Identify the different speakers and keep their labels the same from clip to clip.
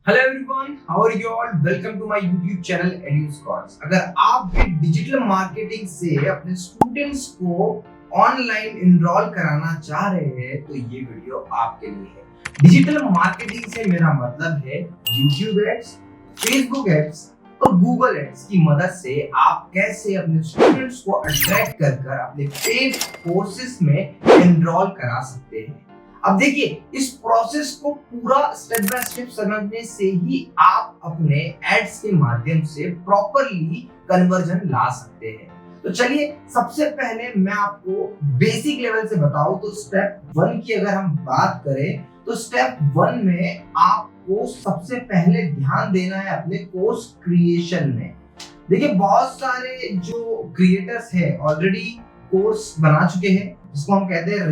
Speaker 1: Hello everyone, how are you all? Welcome to my YouTube channel एड्यूस्कॉर्स। अगर आप भी डिजिटल मार्केटिंग से अपने स्टूडेंट्स को ऑनलाइन इनरोल कराना चाह रहे हैं तो ये वीडियो आपके लिए है। डिजिटल मार्केटिंग से मेरा मतलब है यूट्यूब एड्स, फेसबुक एड्स और गूगल एड्स की मदद से आप कैसे अपने स्टूडेंट्स को अट्रैक्ट कर अपने पेड कोर्सेज में इनरोल करा सकते हैं। अब देखिए, इस प्रोसेस को पूरा स्टेप बाय स्टेप समझने से ही आप अपने एड्स के माध्यम से प्रॉपरली कन्वर्जन ला सकते हैं। तो चलिए, सबसे पहले मैं आपको बेसिक लेवल से बताऊं तो स्टेप 1 की अगर हम बात करें तो स्टेप 1 में आपको सबसे पहले ध्यान देना है अपने कोर्स क्रिएशन में। देखिए, बहुत सारे जो क्रिएटर्स हैं ऑलरेडी कोर्स बना चुके हैं, जिसको हम कहते हैं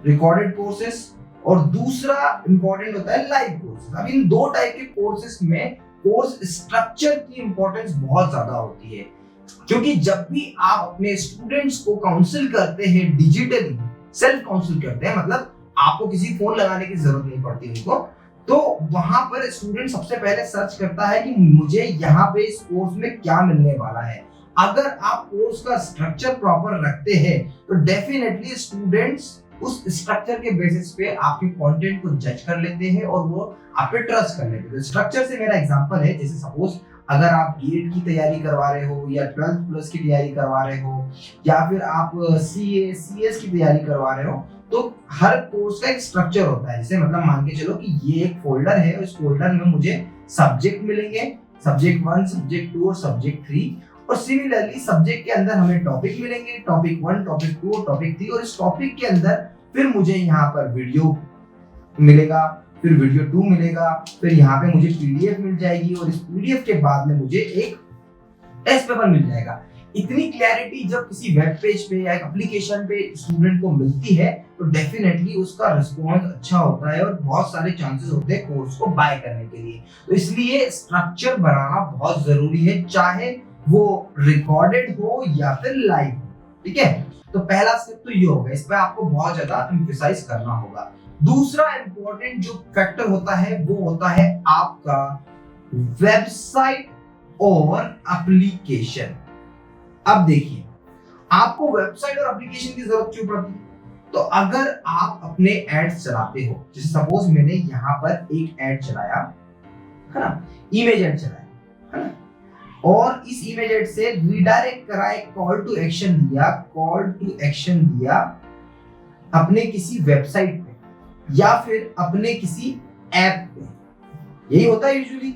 Speaker 1: रिकॉर्डेड कोर्सेस, और दूसरा इंपॉर्टेंट होता है लाइव कोर्सेस। अब इन दो टाइप के कोर्सेस में कोर्स स्ट्रक्चर की इंपॉर्टेंस बहुत ज्यादा होती है, क्योंकि जब भी आप अपने स्टूडेंट्स को काउंसिल करते हैं डिजिटली, सेल्फ काउंसिल करते हैं, मतलब आपको किसी फोन लगाने की जरूरत नहीं पड़ती उनको, तो वहां पर स्टूडेंट सबसे पहले सर्च करता है कि मुझे यहाँ पे इस कोर्स में क्या मिलने वाला है। अगर आप कोर्स का स्ट्रक्चर प्रॉपर रखते हैं तो डेफिनेटली स्टूडेंट्स उस स्ट्रक्चर के बेसिस पे आपके कंटेंट को जज कर लेते हैं और वो आप पे ट्रस्ट कर लेते हैं। स्ट्रक्चर से मेरा एग्जांपल है, जैसे सपोज अगर आप गेट की तैयारी करवा रहे हो या 12th प्लस की तैयारी करवा रहे हो या फिर आप सीए सीएस की तैयारी करवा रहे हो, तो हर कोर्स का एक स्ट्रक्चर होता है। जैसे मतलब मान के चलो कि ये एक फोल्डर है, इस फोल्डर में मुझे सब्जेक्ट मिलेंगे, सब्जेक्ट 1, सब्जेक्ट 2 और सब्जेक्ट 3, और सिमिलरली सब्जेक्ट के अंदर हमें टॉपिक मिलेंगे, टॉपिक 1, टॉपिक 2 और टॉपिक 3, और इस टॉपिक के अंदर फिर मुझे यहाँ पर वीडियो मिलेगा, फिर वीडियो 2 मिलेगा, फिर यहाँ पे मुझे पीडीएफ मिल जाएगी, और इस पीडीएफ के बाद में मुझे एक टेस्ट पेपर मिल जाएगा। इतनी क्लैरिटी जब किसी वेब पेज पे या एक एप्लीकेशन पे स्टूडेंट को मिलती है तो डेफिनेटली उसका रिस्पॉन्स अच्छा होता है और बहुत सारे चांसेस होते हैं कोर्स को बाय करने के लिए। तो इसलिए स्ट्रक्चर बनाना बहुत जरूरी है, चाहे वो रिकॉर्डेड हो या फिर लाइव हो। ठीक है, तो पहला स्टेप तो ये होगा, इस पे आपको बहुत ज्यादा एम्फसाइज करना होगा। दूसरा इंपॉर्टेंट जो फैक्टर होता है वो होता है आपका वेबसाइट और एप्लीकेशन। अब देखिए, आपको वेबसाइट और एप्लीकेशन की जरूरत क्यों पड़ती है? तो अगर आप अपने एड्स चलाते हो, जैसे सपोज मैंने यहाँ पर एक एड चलाया है ना, इमेज एड चलाया है ना, और इस इमेज एड से रिडायरेक्ट करा, एक कॉल टू एक्शन दिया अपने किसी वेबसाइट पे या फिर अपने किसी ऐप पे। यही होता है यूजुअली।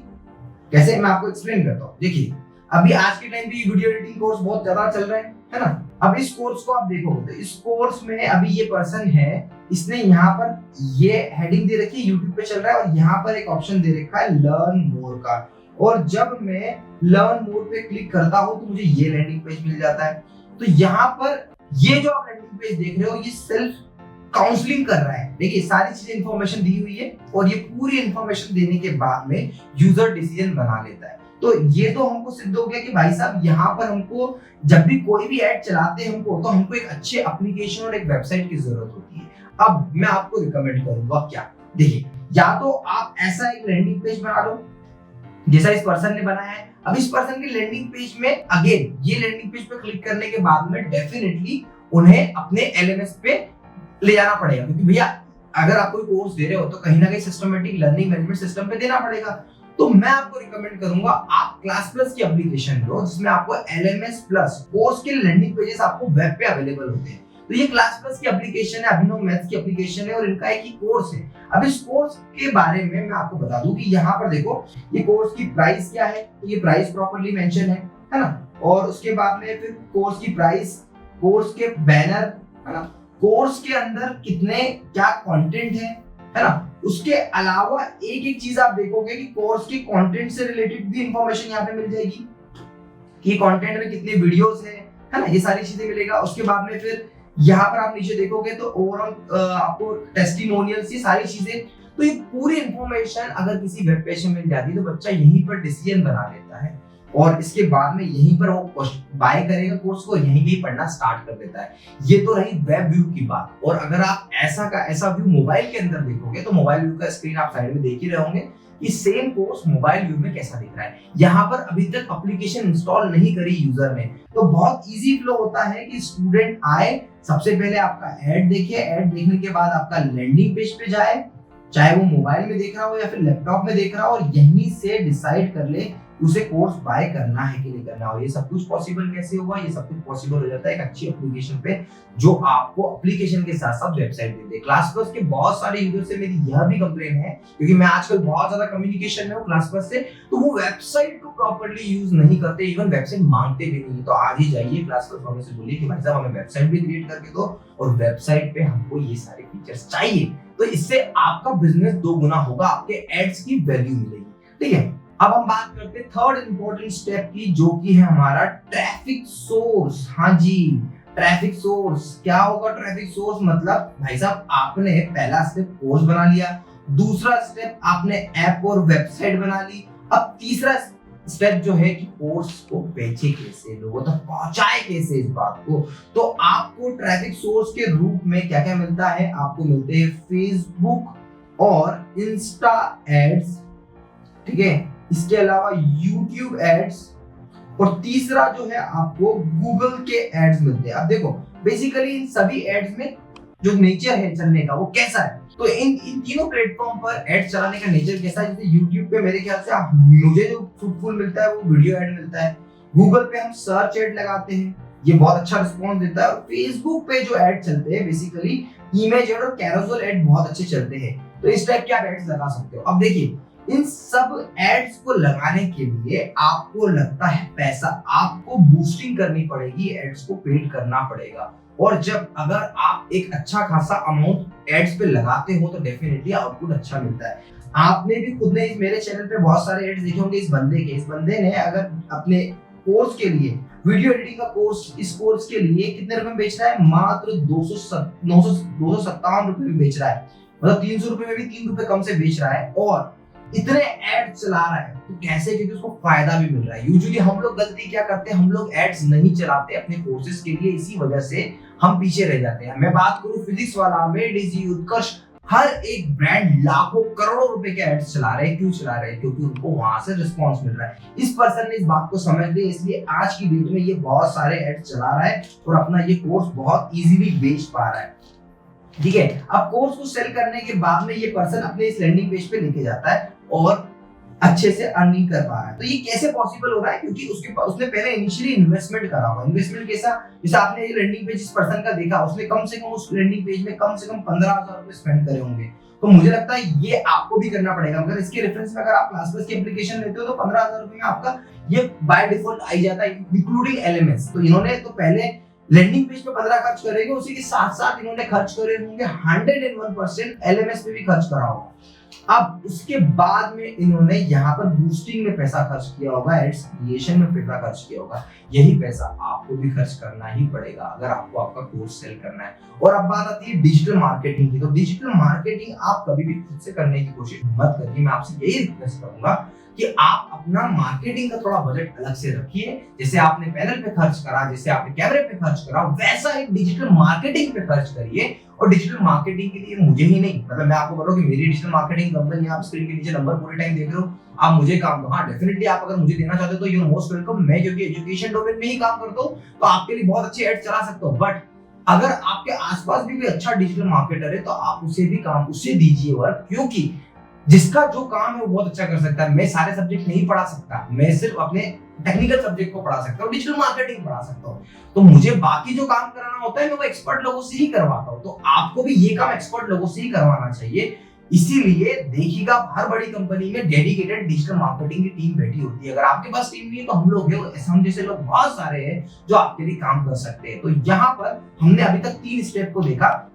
Speaker 1: कैसे, मैं आपको एक्सप्लेन करता हूँ। देखिए, अभी आज के टाइम पे वीडियो एडिटिंग कोर्स बहुत ज्यादा चल रहे हैं, है ना। अब इस कोर्स को आप देखोगे तो इस कोर्स में अभी ये पर्सन है, इसने यहाँ पर ये हेडिंग दे रखी है, यूट्यूब पे चल रहा है, और यहाँ पर एक ऑप्शन दे रखा है लर्न मोर का, और जब मैं लर्न मोर पे क्लिक करता हूं तो मुझे ये लैंडिंग पेज मिल जाता है। तो यहाँ पर ये जो आप लैंडिंग पेज देख रहे हो, ये सेल्फ काउंसलिंग कर रहा है। देखिए, सारी चीजें इंफॉर्मेशन दी हुई है, और ये पूरी इंफॉर्मेशन देने के बाद में यूजर डिसीजन बना लेता है। तो ये तो हमको सिद्ध हो गया कि भाई साहब, यहाँ पर हमको जब भी कोई भी ऐड चलाते हैं तो हमको एक अच्छे एप्लीकेशन और एक वेबसाइट की जरूरत होती है। अब मैं आपको रिकमेंड करूंगा क्या, देखिए, या तो आप ऐसा एक लैंडिंग पेज बना लो जैसा इस पर्सन ने बनाया है। अब इस पर्सन के लैंडिंग पेज में अगेन ये लैंडिंग पेज पे क्लिक करने के बाद में डेफिनेटली उन्हें अपने एलएमएस पे ले जाना पड़ेगा, क्योंकि भैया अगर आप कोई कोर्स दे रहे हो तो कहीं ना कहीं सिस्टमेटिक लर्निंग मैनेजमेंट सिस्टम पे देना पड़ेगा। तो मैं आपको रिकमेंड करूंगा आप क्लास प्लस की एप्लीकेशन लो, जिसमें आपको एलएमएस प्लस कोर्स के लैंडिंग पेजेस आपको वेब पे अवेलेबल होते हैं। तो ये क्लास प्लस की एप्लीकेशन है, अभिनव मैथ्स की एप्लीकेशन है, और इनका एक ही कोर्स है। अब इस कोर्स के बारे में मैं आपको बता दूं कि यहाँ पर देखो, ये कोर्स की प्राइस क्या है, तो ये प्राइस प्रॉपर्ली मेंशन है ना, और उसके बाद में फिर कोर्स की प्राइस, कोर्स के बैनर, है ना, कोर्स के अंदर कितने क्या कंटेंट है ना। उसके अलावा एक एक चीज आप देखोगे कि कोर्स के कंटेंट से रिलेटेड भी इंफॉर्मेशन यहाँ पे मिल जाएगी कि कंटेंट में कितने वीडियोस है ना, ये सारी चीजें मिलेगा। उसके बाद में फिर यहाँ पर आप नीचे देखोगे तो ओवरऑल आपको टेस्टिमोनियल्स, ये सारी चीजें। तो ये पूरी इंफॉर्मेशन अगर किसी वेब पेज में मिल जाती है तो बच्चा यहीं पर डिसीजन बना लेता है, और इसके बाद में यहीं पर वो बाय करेगा कोर्स को, यहीं कहीं पढ़ना स्टार्ट कर देता है। ये तो रही वेब व्यू की बात। और अगर आप ऐसा का ऐसा व्यू मोबाइल के अंदर देखोगे तो मोबाइल व्यू का स्क्रीन आप साइड में देख ही रहे होंगे कि सेम कोर्स मोबाइल व्यू में कैसा दिख रहा है। यहाँ पर अभी तक एप्लीकेशन इंस्टॉल नहीं करी यूजर ने, तो बहुत इजी फ्लो होता है कि स्टूडेंट आए, सबसे पहले आपका ऐड देखे, ऐड देखने के बाद आपका लैंडिंग पेज पे जाए, चाहे वो मोबाइल में देख रहा हो या फिर लैपटॉप में देख रहा हो, और यहीं से डिसाइड कर ले उसे कोर्स बाय करना है कि नहीं करना हो। ये सब कुछ पॉसिबल कैसे हुआ? ये सब कुछ पॉसिबल हो जाता है एक अच्छी एप्लीकेशन पे, जो आपको एप्लीकेशन के साथ साथ वेबसाइट देते हैं। क्लास प्लस के बहुत सारे यूजर से मेरी यह भी कंप्लेन है, क्योंकि मैं आजकल बहुत ज्यादा कम्युनिकेशन में हूँ क्लास प्लस से, तो वो वेबसाइट को प्रॉपर्ली यूज नहीं करते, इवन वेबसाइट मांगते भी नहीं। तो आज ही जाइए क्लास प्लस वालों से बोलिए कि भाई साहब हमें वेबसाइट भी क्रिएट करके दो, और वेबसाइट पे हमको ये सारे फीचर्स चाहिए। तो इससे आपका बिजनेस 2 गुना होगा, आपके एड्स की वैल्यू मिलेगी। ठीक है, अब हम बात करते हैं थर्ड इंपॉर्टेंट स्टेप की, जो कि है हमारा ट्रैफिक सोर्स। हाँ जी, ट्रैफिक सोर्स क्या होगा? ट्रैफिक सोर्स मतलब भाई साहब आपने पहला स्टेप कोर्स बना लिया, दूसरा स्टेप आपने ऐप और वेबसाइट बना ली, अब तीसरा स्टेप जो है कि कोर्स को बेचे कैसे, लोगों तक पहुंचाए कैसे इस बात को। तो आपको ट्रैफिक सोर्स के रूप में क्या क्या मिलता है? आपको मिलते हैं फेसबुक और इंस्टा एड्स, ठीक है, इसके अलावा यूट्यूब एड्स, और तीसरा जो है आपको गूगल के एड्स मिलते हैं। अब देखो बेसिकली इन सभी एड्स में जो नेचर है चलने का वो कैसा है, तो इन तीनों प्लेटफॉर्म पर एड्स चलाने का नेचर कैसा है? जैसे यूट्यूब पे मेरे ख्याल से मुझे जो फ्रूटफुल मिलता है वो वीडियो एड मिलता है, गूगल पे हम सर्च एड लगाते हैं, ये बहुत अच्छा रिस्पॉन्स देता है, और फेसबुक पे जो एड चलते हैं बेसिकली इमेज एड और कैरोसेल एड बहुत अच्छे चलते हैं। तो इस टाइप के आप एड्स लगा सकते हो। अब देखिए इन सब एड्स को लगाने के लिए आपको लगता है पैसा, आपको बूस्टिंग करनी पड़ेगी, एड्स को पेड करना पड़ेगा। और जब अगर आप एक अच्छा खासा अमाउंट एड्स पे लगाते हो तो डेफिनेटली आउटपुट अच्छा मिलता है। आपने भी खुद ने मेरे चैनल पे बहुत सारे एड्स देखे होंगे इस बंदे ने अगर अपने कोर्स के लिए वीडियो एडिटिंग का कोर्स, इस कोर्स के लिए कितने रुपए में बेच रहा है? मात्र 257 रुपए में बेच रहा है, मतलब 300 रुपए में भी 3 रुपए कम से बेच रहा है, और इतने एड चला रहा है। तो कैसे? क्योंकि उसको फायदा भी मिल रहा है। यूजुअली हम लोग गलती क्या करते हैं, हम लोग एड्स नहीं चलाते अपने कोर्सेज के लिए, इसी वजह से हम पीछे रह जाते हैं। मैं बात करूं फिजिक्स वाला, मेडिजी, उत्कर्ष, हर एक ब्रांड लाखों करोड़ों रुपए के एड्स चला रहे हैं। क्यों चला रहे हैं? क्योंकि उनको वहां से रिस्पांस मिल रहा है। इस पर्सन ने इस बात को समझ लिया, इसलिए आज की डेट में ये बहुत सारे एड्स चला रहा है और अपना ये कोर्स बहुत इजीली बेच पा रहा है। ठीक है, अब कोर्स को सेल करने के बाद में ये पर्सन अपने इस लैंडिंग पेज पे लेके जाता है और अच्छे से अर्निंग कर पा रहा है। तो ये कैसे पॉसिबल हो रहा है? क्योंकि उसने पहले इनिशियली इन्वेस्टमेंट करा हुआ। इन्वेस्टमेंट कैसा? जैसे आपने ये लैंडिंग पेज इस पर्सन का देखा, उसने कम से कम उस लैंडिंग पेज में कम से कम 15,000 रुपए स्पेंड करे होंगे। तो मुझे लगता है ये आपको भी करना पड़ेगा। अगर इसके रेफरेंस में अगर आप क्लास प्लस की एप्लीकेशन लेते हो तो 15,000 रुपए में आपका ये बाय डिफॉल्ट आ जाता है, इंक्लूडिंग एलएमएस। तो इन्होंने तो पहले लैंडिंग पेज पे 15 खर्च करेंगे, उसी के साथ साथ इन्होंने खर्च करे होंगे 101% एलएमएस पे भी खर्च करा होगा। अब उसके बाद में इन्होंने यहाँ पर बूस्टिंग में पैसा खर्च किया होगा, एड्स क्रिएशन में पैसा खर्च किया होगा। यही पैसा आपको भी खर्च करना ही पड़ेगा अगर आपको आपका कोर्स सेल करना है। और अब बात आती है डिजिटल मार्केटिंग की। तो डिजिटल मार्केटिंग आप कभी भी खुद से करने की कोशिश मत करिए। मैं आपसे यही रिक्वेस्ट करूंगा कि आप अपना मार्केटिंग का थोड़ा बजट अलग से रखिए। जैसे आपने पैनल पे खर्च करा, जैसे आपने कैमरे पे खर्च करा, वैसा ही डिजिटल मार्केटिंग पे खर्च करिए। और डिजिटल मार्केटिंग के लिए मुझे ही नहीं, मतलब मैं आपको बोल रहा हूं कि मेरी डिजिटल मार्केटिंग कंपनी, आप स्क्रीन के नीचे नंबर पूरे टाइम देख रहे हो, आप मुझे काम दो। हाँ डेफिनेटली आप अगर मुझे देना चाहते हो तो यू मोस्ट वेलकम। मैं क्योंकि एजुकेशन डोमेन में ही काम करता हूँ तो आपके लिए बहुत अच्छे एड चला सकता हूँ। बट अगर आपके आसपास भी कोई अच्छा डिजिटल मार्केटर है तो आप उसे भी काम, उससे दीजिए वर्क, क्योंकि जिसका जो काम है वो बहुत अच्छा कर सकता है। मैं सारे सब्जेक्ट नहीं पढ़ा सकता, मैं सिर्फ अपने टेक्निकल सब्जेक्ट को पढ़ा सकता हूँ, डिजिटल मार्केटिंग पढ़ा सकता हूँ। तो मुझे बाकी जो काम कराना होता है मैं वो एक्सपर्ट लोगों से ही करवाता हूँ। तो आपको भी ये काम एक्सपर्ट लोगों से ही करवाना चाहिए। इसीलिए देखिएगा हर बड़ी कंपनी में डेडिकेटेड डिजिटल मार्केटिंग की टीम बैठी होती है। अगर आपके पास टीम नहीं है तो हम लोग हैं, हम जैसे लोग बहुत सारे हैं जो आपके लिए काम कर सकते हैं। तो यहाँ पर हमने अभी तक 3 स्टेप को देखा।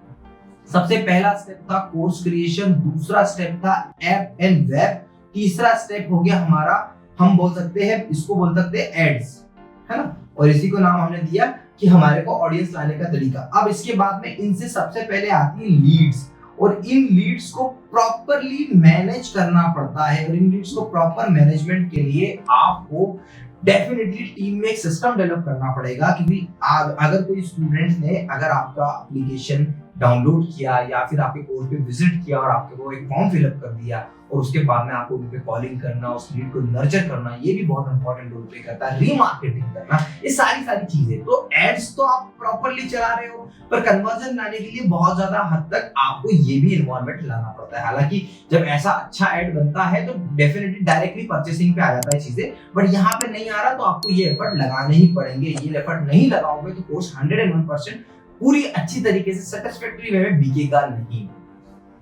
Speaker 1: सबसे पहला स्टेप था कोर्स क्रिएशन, दूसरा स्टेप था ऐप एंड वेब, तीसरा स्टेप हो गया हमारा, हम बोल सकते हैं इसको बोल सकते हैं एड्स, है ना, और इसी को नाम हमने दिया कि हमारे को ऑडियंस लाने का तरीका। अब इसके बाद में इनसे सबसे पहले आती है लीड्स। और इन लीड्स को प्रॉपरली मैनेज करना पड़ता है। और इन लीड्स को प्रॉपर मैनेजमेंट के लिए आपको डेफिनेटली टीम में एक सिस्टम डेवलप करना पड़ेगा, क्योंकि अगर कोई स्टूडेंट ने अगर आपका एप्लीकेशन डाउनलोड किया या फिर आपके कोर्स पे विजिट किया और आपके को एक फॉर्म फिलअप कर दिया और उसके बाद में आपको उन पे कॉलिंग करना, उस लीड को नर्चर करना, ये भी बहुत इंपॉर्टेंट रोल प्ले करता है। रीमार्केटिंग करना, ये सारी चीजें। तो एड्स तो आप प्रॉपरली चला रहे हो, पर कन्वर्जन लाने के लिए बहुत ज्यादा हद तक आपको ये भी इन्वॉल्वमेंट लाना पड़ता है। हालांकि जब ऐसा अच्छा एड बनता है तो डेफिनेटली डायरेक्टली परचेसिंग पे आ जाता है चीजें, बट यहाँ पे नहीं आ रहा तो आपको ये एफर्ट लगाने ही पड़ेंगे। ये एफर्ट नहीं लगाओगे तो कोर्स 101% पूरी अच्छी तरीके से सेटिस्फैक्टरी वे में बिकेगा नहीं।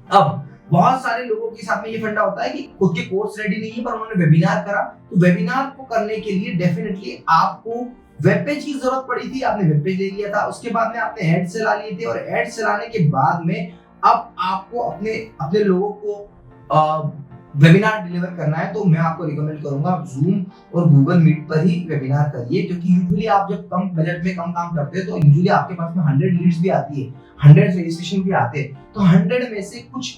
Speaker 1: अब बहुत सारे लोगों के साथ में ये फंडा होता है कि खुद के कोर्स रेडी नहीं है पर उन्होंने वेबिनार करा, तो वेबिनार को करने के लिए डेफिनेटली आपको वेब पेज की जरूरत पड़ी थी। आपने वेब पेज ले लिया था, उसके बाद में आपने एड्स चला लिए थे, और एड्स चलाने के बाद में अब आपको अपने लोगों को वेबिनार डिलीवर करना है। तो मैं आपको रिकमेंड करूंगा आप जूम और गूगल मीट पर ही वेबिनार करिए, क्योंकि यूजुअली आप जब कम बजट में कम काम करते हैं तो यूजुअली आपके पास में 100 लीड्स भी आती है, 100 रजिस्ट्रेशन भी आते हैं, तो 100 में से कुछ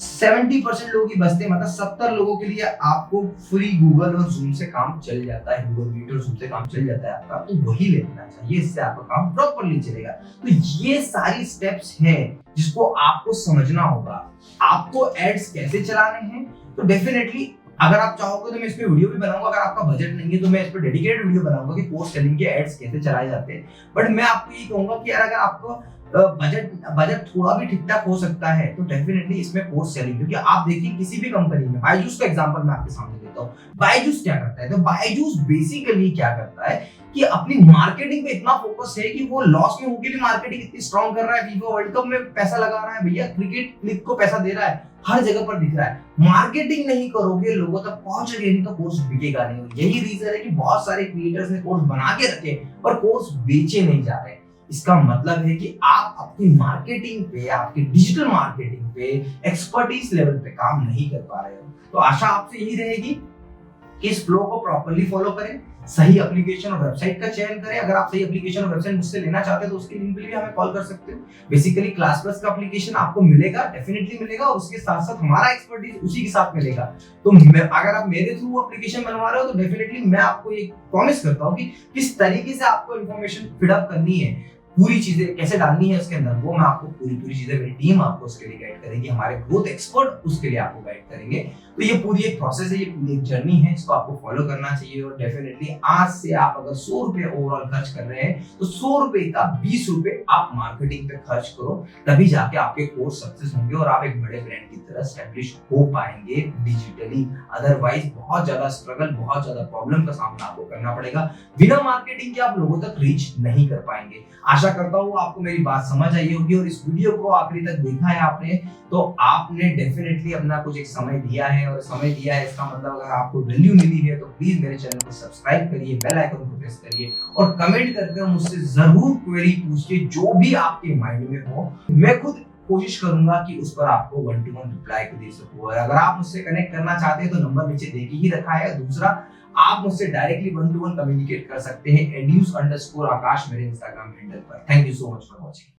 Speaker 1: 70% लोग ही बचते, मतलब 70 लोगों के लिए आपको फ्री गूगल और जूम से काम चल जाता है, गूगल मीट और जूम से काम चल जाता है आपका, तो वही ले लेना चाहिए, इससे आपका काम प्रॉपरली चलेगा। तो ये सारी स्टेप्स हैं जिसको आपको समझना होगा। आपको एड्स कैसे चलाने हैं, तो डेफिनेटली अगर आप चाहोगे तो मैं इस पे वीडियो भी बनाऊंगा। अगर आपका बजट नहीं है तो मैं इस पे डेडिकेटेड वीडियो बनाऊंगा कि पोस्ट सेलिंग के एड्स कैसे चलाए जाते हैं। बट मैं आपको ये कहूंगा कि यार अगर आपको बजट थोड़ा भी ठीक ठाक हो सकता है तो डेफिनेटली इसमें पोस्ट सेलिंग, क्योंकि आप देखिए किसी भी कंपनी में, बायजूस का एग्जांपल मैं आपके सामने देता हूँ। बायजूस क्या करता है, तो बायजूस बेसिकली क्या करता है कि अपनी मार्केटिंग पे इतना फोकस है कि वो लॉस में होकर भी मार्केटिंग इतनी स्ट्रांग कर रहा है। फीफा वर्ल्ड कप में पैसा लगा रहा है भैया, क्रिकेट लीग को पैसा दे रहा है, हर जगह पर दिख रहा है। मार्केटिंग नहीं करोगे, लोगों तक पहुंचोगे नहीं तो कोर्स बिकेगा नहीं। यही रीजन है कि बहुत सारे क्रिएटर्स ने कोर्स बना के रखे और कोर्स बेचे नहीं जा रहे। इसका मतलब है कि आप अपनी मार्केटिंग पे, आपकी डिजिटल मार्केटिंग पे एक्सपर्टीज लेवल पे काम नहीं कर पा रहे हो। तो आशा आपसे यही रहेगी कि इस फ्लो को प्रॉपर्ली फॉलो करें, सही एप्लीकेशन और वेबसाइट का चयन करें। अगर आप सही एप्लीकेशन और वेबसाइट मुझसे लेना चाहते हैं तो उसके लिंक के लिए हमें कॉल कर सकते हो। बेसिकली क्लास प्लस का एप्लीकेशन आपको मिलेगा, डेफिनेटली मिलेगा, और उसके साथ साथ हमारा एक्सपर्टीज उसी के साथ मिलेगा। तो अगर आप मेरे थ्रू एप्लीकेशन बनवा रहे हो तो डेफिनेटली मैं आपको ये प्रॉमिस करता हूँ कि किस तरीके से आपको इन्फॉर्मेशन फिलअप करनी है, पूरी चीजें कैसे डालनी है उसके अंदर, वो मैं आपको पूरी चीजें, मेरी टीम आपको उसके लिए गाइड करेगी, हमारे ग्रोथ एक्सपर्ट उसके लिए आपको गाइड करेंगे। तो ये पूरी एक प्रोसेस है, ये पूरी एक जर्नी है, इसको आपको फॉलो करना चाहिए। और डेफिनेटली आज से आप अगर 100 रुपए ओवरऑल खर्च कर रहे हैं तो 100 रुपए का 20 रुपए आप मार्केटिंग पे खर्च करो, तभी जाके आपके कोर्स सक्सेस होंगे और आप एक बड़े ब्रांड की तरह एस्टेब्लिश हो पाएंगे डिजिटली। अदरवाइज बहुत ज्यादा स्ट्रगल, बहुत ज्यादा प्रॉब्लम का सामना आपको करना पड़ेगा। बिना मार्केटिंग के आप लोगों तक रीच नहीं कर पाएंगे। आशा करता हूँ आपको मेरी बात समझ आई होगी, और इस वीडियो को आखिरी तक देखा है आपने तो आपने डेफिनेटली अपना कुछ एक समय दिया है, और समय दिया है इसका मतलब अगर आपको वैल्यू मिली है तो प्लीज मेरे चैनल को सब्सक्राइब करिए, बेल आइकन को प्रेस करिए, और कमेंट करके मुझसे जरूर क्वेरी पूछिए जो भी आपके माइंड में हो। मैं खुद कोशिश करूंगा कि उस पर आपको 1-to-1 रिप्लाई दे सकूं। और अगर आप मुझसे कनेक्ट करना चाहते हैं तो नंबर नीचे दे के ही रखा है। दूसरा, आप मुझसे डायरेक्टली 1-to-1 कम्युनिकेट कर सकते हैं educe_आकाश मेरे इंस्टाग्राम हैंडल पर। Thank you so much for watching.